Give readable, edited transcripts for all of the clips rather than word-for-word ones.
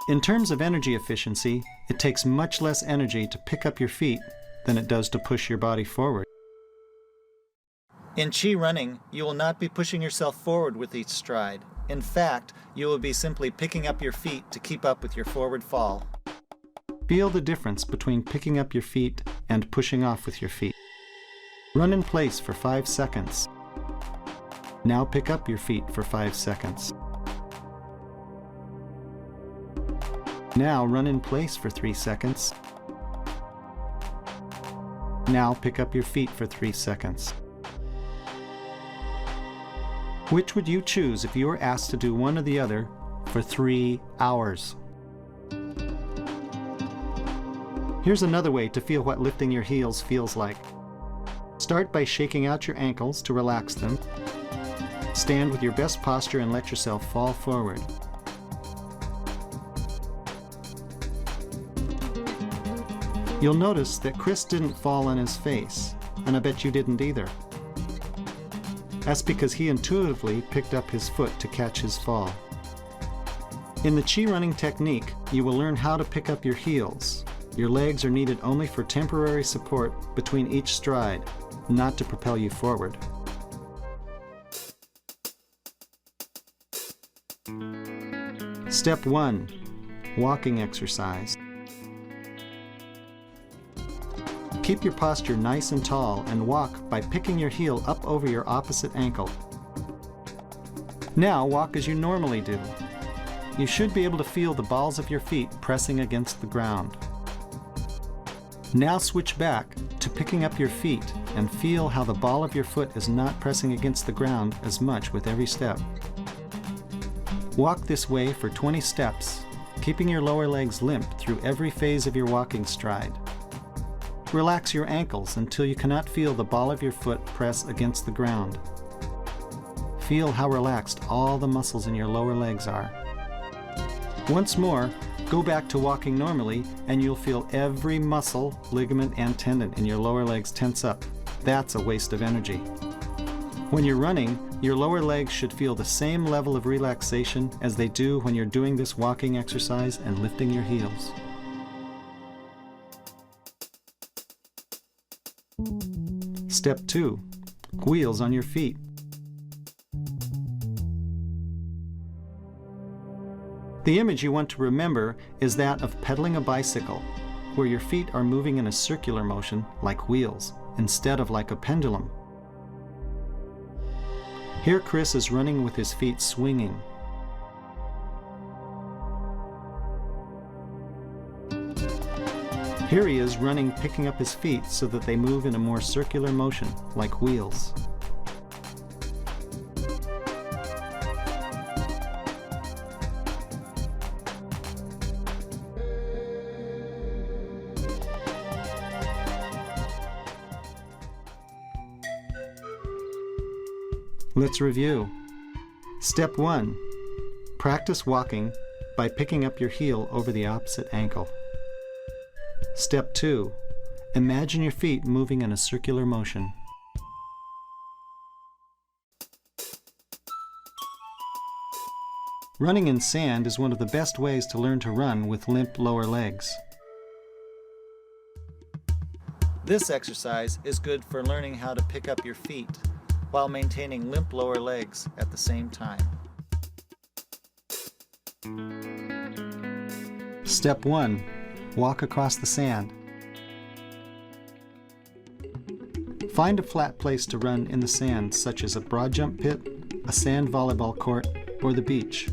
In terms of energy efficiency, it takes much less energy to pick up your feet than it does to push your body forward. In Chi running, you will not be pushing yourself forward with each stride. In fact, you will be simply picking up your feet to keep up with your forward fall. Feel the difference between picking up your feet and pushing off with your feet. Run in place for 5 seconds. Now pick up your feet for 5 seconds. Now run in place for 3 seconds. Now pick up your feet for 3 seconds. Which would you choose if you were asked to do one or the other for 3 hours? Here's another way to feel what lifting your heels feels like. Start by shaking out your ankles to relax them. Stand with your best posture and let yourself fall forward. You'll notice that Chris didn't fall on his face, and I bet you didn't either. That's because he intuitively picked up his foot to catch his fall. In the Chi running technique, you will learn how to pick up your heels. Your legs are needed only for temporary support between each stride, not to propel you forward. Step 1. Walking exercise. Keep your posture nice and tall and walk by picking your heel up over your opposite ankle. Now walk as you normally do. You should be able to feel the balls of your feet pressing against the ground. Now switch back to picking up your feet and feel how the ball of your foot is not pressing against the ground as much with every step. Walk this way for 20 steps, keeping your lower legs limp through every phase of your walking stride. Relax your ankles until you cannot feel the ball of your foot press against the ground. Feel how relaxed all the muscles in your lower legs are. Once more, go back to walking normally and you'll feel every muscle, ligament, and tendon in your lower legs tense up. That's a waste of energy. When you're running, your lower legs should feel the same level of relaxation as they do when you're doing this walking exercise and lifting your heels. Step 2. Wheels on your feet. The image you want to remember is that of pedaling a bicycle, where your feet are moving in a circular motion like wheels, instead of like a pendulum. Here Chris is running with his feet swinging. Here he is running, picking up his feet so that they move in a more circular motion, like wheels. Let's review. Step 1. Practice walking by picking up your heel over the opposite ankle. Step 2. Imagine your feet moving in a circular motion. Running in sand is one of the best ways to learn to run with limp lower legs. This exercise is good for learning how to pick up your feet while maintaining limp lower legs at the same time. Step 1. Walk across the sand. Find a flat place to run in the sand, such as a broad jump pit, a sand volleyball court, or the beach.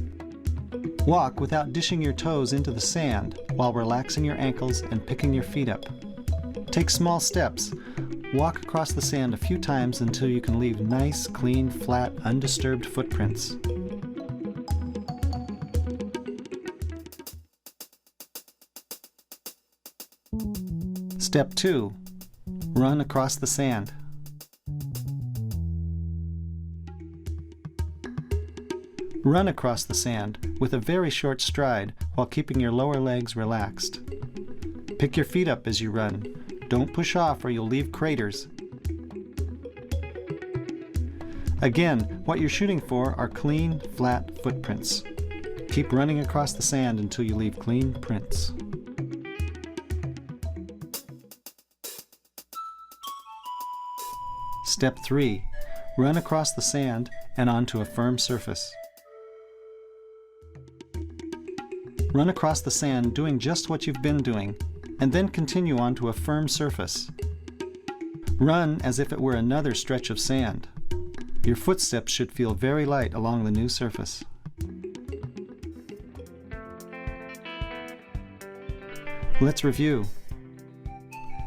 Walk without dishing your toes into the sand while relaxing your ankles and picking your feet up. Take small steps. Walk across the sand a few times until you can leave nice, clean, flat, undisturbed footprints. Step 2. Run across the sand. Run across the sand with a very short stride while keeping your lower legs relaxed. Pick your feet up as you run. Don't push off or you'll leave craters. Again, what you're shooting for are clean, flat footprints. Keep running across the sand until you leave clean prints. Step 3. Run across the sand and onto a firm surface. Run across the sand doing just what you've been doing, and then continue onto a firm surface. Run as if it were another stretch of sand. Your footsteps should feel very light along the new surface. Let's review.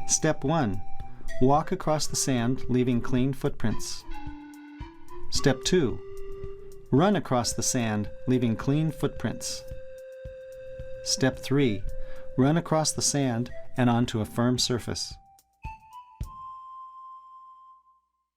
Step 1. Walk across the sand, leaving clean footprints. Step 2. Run across the sand, leaving clean footprints. Step 3. Run across the sand and onto a firm surface.